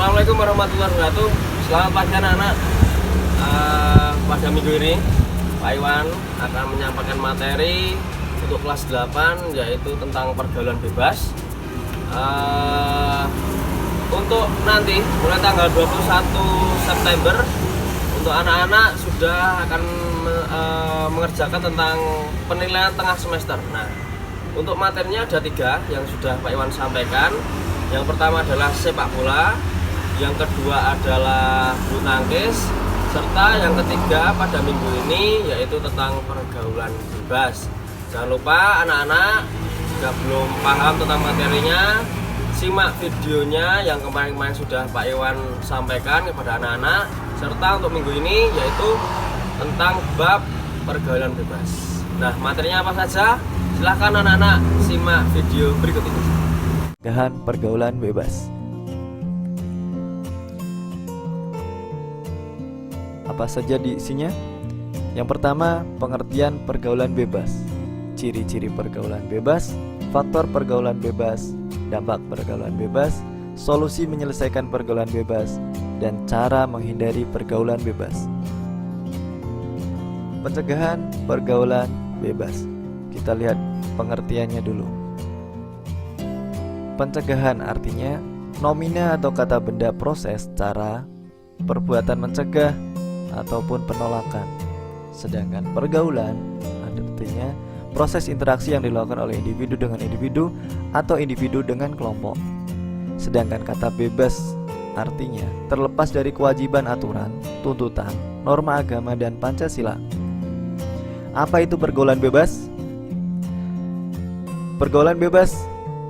Assalamualaikum warahmatullahi wabarakatuh. Selamat pagi anak-anak. Pada minggu ini Pak Iwan akan menyampaikan materi untuk kelas 8, yaitu tentang pergaulan bebas. Untuk nanti mulai tanggal 21 September untuk anak-anak sudah akan mengerjakan tentang penilaian tengah semester. Nah, untuk materinya ada 3 yang sudah Pak Iwan sampaikan. Yang pertama adalah sepak bola, yang kedua adalah bulu tangkis, serta yang ketiga pada minggu ini yaitu tentang pergaulan bebas. Jangan lupa anak-anak jika belum paham tentang materinya, simak videonya yang kemarin-kemarin sudah Pak Iwan sampaikan kepada anak-anak, serta untuk minggu ini yaitu tentang bab pergaulan bebas. Nah, materinya apa saja? Silahkan anak-anak simak video berikut ini. Pencegahan pergaulan bebas. Apa saja isinya? Yang pertama, pengertian pergaulan bebas, ciri-ciri pergaulan bebas, faktor pergaulan bebas, dampak pergaulan bebas, solusi menyelesaikan pergaulan bebas, dan cara menghindari pergaulan bebas. Pencegahan pergaulan bebas. Kita lihat pengertiannya dulu. Pencegahan artinya nomina atau kata benda proses, cara, perbuatan mencegah ataupun penolakan. Sedangkan pergaulan artinya proses interaksi yang dilakukan oleh individu dengan individu atau individu dengan kelompok. Sedangkan kata bebas artinya terlepas dari kewajiban aturan, tuntutan, norma agama dan Pancasila. Apa itu pergaulan bebas? Pergaulan bebas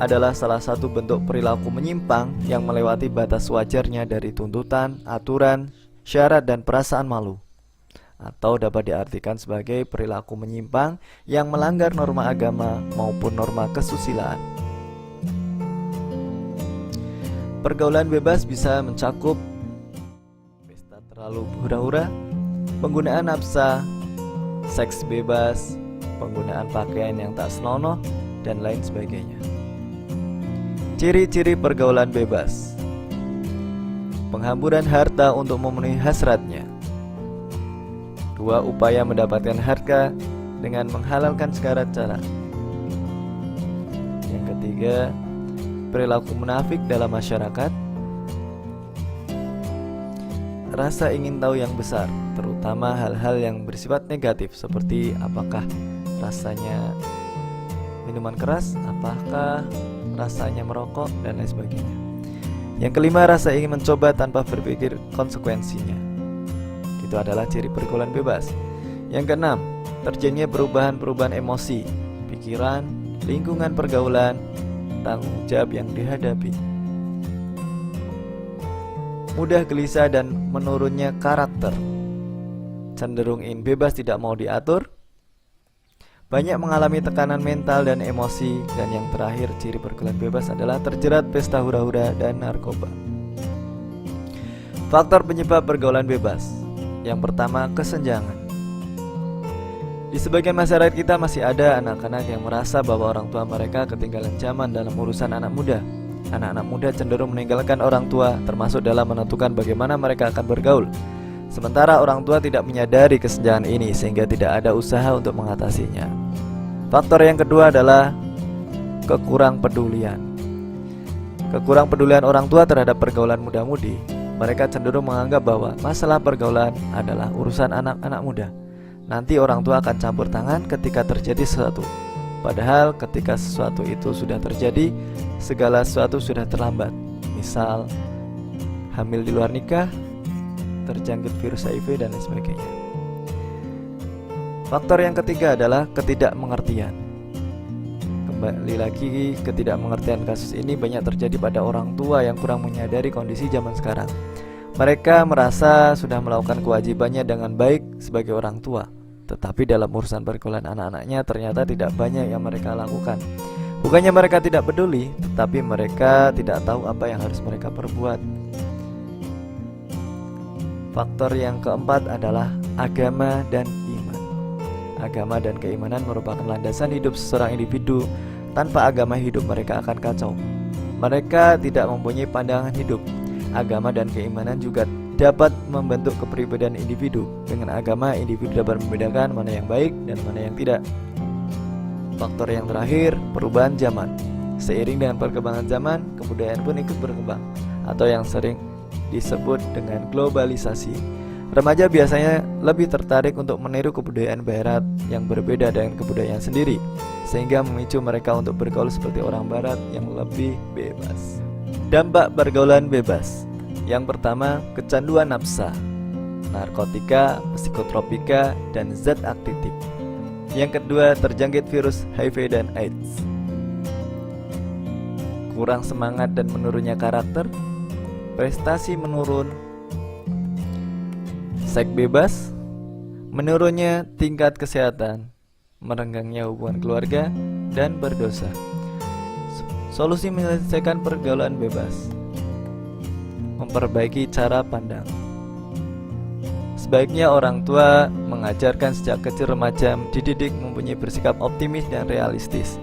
adalah salah satu bentuk perilaku menyimpang yang melewati batas wajarnya dari tuntutan, aturan, syarat, dan perasaan malu, atau dapat diartikan sebagai perilaku menyimpang yang melanggar norma agama maupun norma kesusilaan. Pergaulan bebas bisa mencakup pesta terlalu hura-hura, penggunaan nafsa, seks bebas, penggunaan pakaian yang tak senonoh, dan lain sebagainya. Ciri-ciri pergaulan bebas: penghamburan harta untuk memenuhi hasratnya. 2. Upaya mendapatkan harta dengan menghalalkan segala cara. Yang ketiga, perilaku munafik dalam masyarakat. Rasa ingin tahu yang besar, terutama hal-hal yang bersifat negatif seperti apakah rasanya minuman keras, apakah rasanya merokok, dan lain sebagainya. Yang kelima, rasa ingin mencoba tanpa berpikir konsekuensinya. Itu adalah ciri pergaulan bebas. Yang keenam, terjadinya perubahan-perubahan emosi, pikiran, lingkungan pergaulan, tanggung jawab yang dihadapi. Mudah gelisah dan menurunnya karakter, cenderung ingin bebas, tidak mau diatur, banyak mengalami tekanan mental dan emosi. Dan yang terakhir, ciri pergaulan bebas adalah terjerat pesta hura-hura dan narkoba. Faktor penyebab pergaulan bebas. Yang pertama, kesenjangan. Di sebagian masyarakat kita masih ada anak-anak yang merasa bahwa orang tua mereka ketinggalan zaman dalam urusan anak muda. Anak-anak muda cenderung meninggalkan orang tua, termasuk dalam menentukan bagaimana mereka akan bergaul. Sementara orang tua tidak menyadari kesenjangan ini sehingga tidak ada usaha untuk mengatasinya. Faktor yang kedua adalah kekurang pedulian. Kekurang pedulian orang tua terhadap pergaulan muda-mudi. Mereka cenderung menganggap bahwa masalah pergaulan adalah urusan anak-anak muda. Nanti orang tua akan campur tangan ketika terjadi sesuatu. Padahal ketika sesuatu itu sudah terjadi, segala sesuatu sudah terlambat. Misal hamil di luar nikah, terjangkit virus HIV, dan lain sebagainya. Faktor yang ketiga adalah ketidakmengertian. Kembali lagi, ketidakmengertian kasus ini banyak terjadi pada orang tua yang kurang menyadari kondisi zaman sekarang. Mereka merasa sudah melakukan kewajibannya dengan baik sebagai orang tua, tetapi dalam urusan pergaulan anak-anaknya ternyata tidak banyak yang mereka lakukan. Bukannya mereka tidak peduli, tetapi mereka tidak tahu apa yang harus mereka perbuat. Faktor yang keempat adalah agama dan iman. Agama dan keimanan merupakan landasan hidup seseorang individu. Tanpa agama, hidup mereka akan kacau. Mereka tidak mempunyai pandangan hidup. Agama dan keimanan juga dapat membentuk kepribadian individu. Dengan agama, individu dapat membedakan mana yang baik dan mana yang tidak. Faktor yang terakhir, perubahan zaman. Seiring dengan perkembangan zaman, kebudayaan pun ikut berkembang, atau yang sering disebut dengan globalisasi. Remaja biasanya lebih tertarik untuk meniru kebudayaan barat yang berbeda dengan kebudayaan sendiri, sehingga memicu mereka untuk bergaul seperti orang barat yang lebih bebas. Dampak pergaulan bebas. Yang pertama, kecanduan nafsa, narkotika, psikotropika, dan zat aktif. Yang kedua, terjangkit virus HIV dan AIDS. Kurang semangat dan menurunnya karakter, prestasi menurun, seks bebas, menurunnya tingkat kesehatan, merenggangnya hubungan keluarga, dan berdosa. Solusi menyelesaikan pergaulan bebas: memperbaiki cara pandang. Sebaiknya orang tua mengajarkan sejak kecil remaja dididik mempunyai bersikap optimis dan realistis.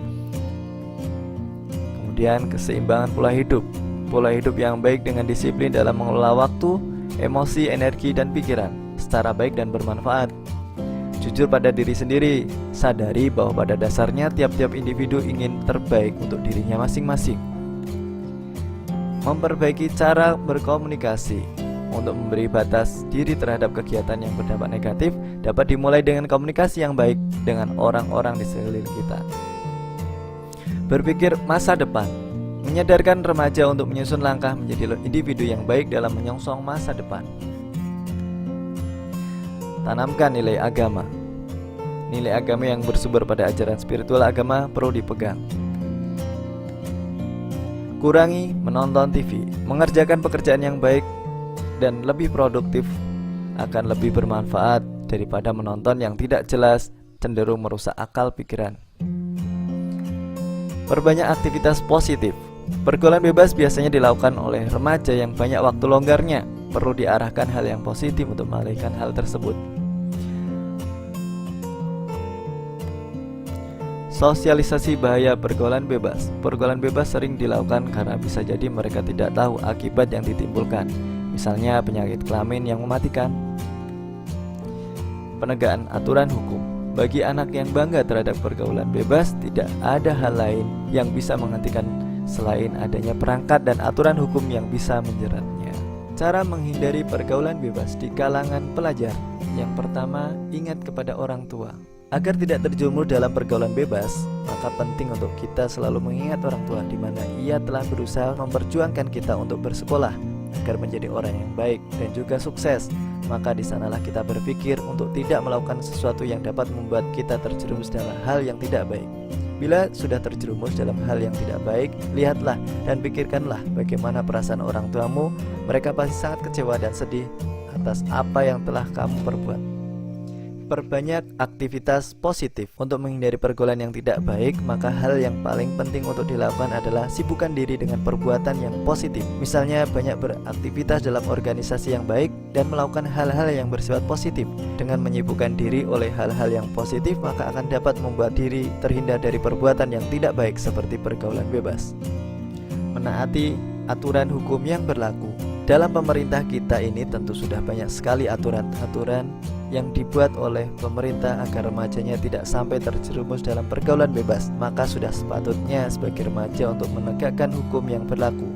Kemudian keseimbangan pola hidup. Pola hidup yang baik dengan disiplin dalam mengelola waktu, emosi, energi, dan pikiran secara baik dan bermanfaat. Jujur pada diri sendiri, sadari bahwa pada dasarnya tiap-tiap individu ingin terbaik untuk dirinya masing-masing. Memperbaiki cara berkomunikasi. Untuk memberi batas diri terhadap kegiatan yang berdampak negatif dapat dimulai dengan komunikasi yang baik dengan orang-orang di sekeliling kita. Berpikir masa depan. Menyadarkan remaja untuk menyusun langkah menjadi individu yang baik dalam menyongsong masa depan. Tanamkan nilai agama. Nilai agama yang bersumber pada ajaran spiritual agama perlu dipegang. Kurangi menonton TV. Mengerjakan pekerjaan yang baik dan lebih produktif akan lebih bermanfaat daripada menonton yang tidak jelas, cenderung merusak akal pikiran. Perbanyak aktivitas positif. Pergaulan bebas biasanya dilakukan oleh remaja yang banyak waktu longgarnya. Perlu diarahkan hal yang positif untuk mengalihkan hal tersebut. Sosialisasi bahaya pergaulan bebas. Pergaulan bebas sering dilakukan karena bisa jadi mereka tidak tahu akibat yang ditimbulkan, misalnya penyakit kelamin yang mematikan. Penegakan aturan hukum. Bagi anak yang bangga terhadap pergaulan bebas, tidak ada hal lain yang bisa menghentikan selain adanya perangkat dan aturan hukum yang bisa menjeratnya. Cara menghindari pergaulan bebas di kalangan pelajar. Yang pertama, ingat kepada orang tua. Agar tidak terjerumus dalam pergaulan bebas, maka penting untuk kita selalu mengingat orang tua di mana ia telah berusaha memperjuangkan kita untuk bersekolah agar menjadi orang yang baik dan juga sukses. Maka di sanalah kita berpikir untuk tidak melakukan sesuatu yang dapat membuat kita terjerumus dalam hal yang tidak baik. Bila sudah terjerumus dalam hal yang tidak baik, lihatlah dan pikirkanlah bagaimana perasaan orang tuamu. Mereka pasti sangat kecewa dan sedih atas apa yang telah kamu perbuat. Perbanyak aktivitas positif. Untuk menghindari pergaulan yang tidak baik, maka hal yang paling penting untuk dilakukan adalah sibukkan diri dengan perbuatan yang positif. Misalnya banyak beraktivitas dalam organisasi yang baik dan melakukan hal-hal yang bersifat positif. Dengan menyibukkan diri oleh hal-hal yang positif, maka akan dapat membuat diri terhindar dari perbuatan yang tidak baik seperti pergaulan bebas. Menaati aturan hukum yang berlaku. Dalam pemerintah kita ini tentu sudah banyak sekali aturan-aturan yang dibuat oleh pemerintah agar remajanya tidak sampai terjerumus dalam pergaulan bebas. Maka sudah sepatutnya sebagai remaja untuk menegakkan hukum yang berlaku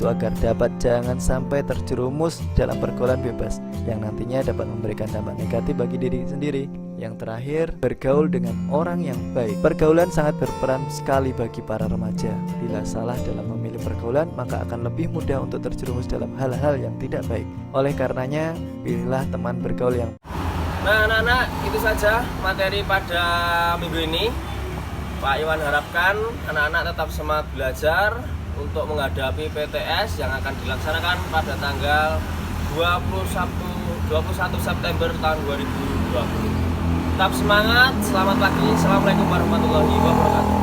itu agar dapat jangan sampai terjerumus dalam pergaulan bebas yang nantinya dapat memberikan dampak negatif bagi diri sendiri. Yang terakhir, bergaul dengan orang yang baik. Pergaulan sangat berperan sekali bagi para remaja. Bila salah dalam memilih pergaulan, maka akan lebih mudah untuk terjerumus dalam hal-hal yang tidak baik. Oleh karenanya, pilihlah teman bergaul yang. Nah anak-anak, itu saja materi pada minggu ini. Pak Iwan harapkan anak-anak tetap semangat belajar untuk menghadapi PTS yang akan dilaksanakan pada tanggal 21 September tahun 2020. Tetap semangat, selamat pagi, assalamualaikum warahmatullahi wabarakatuh.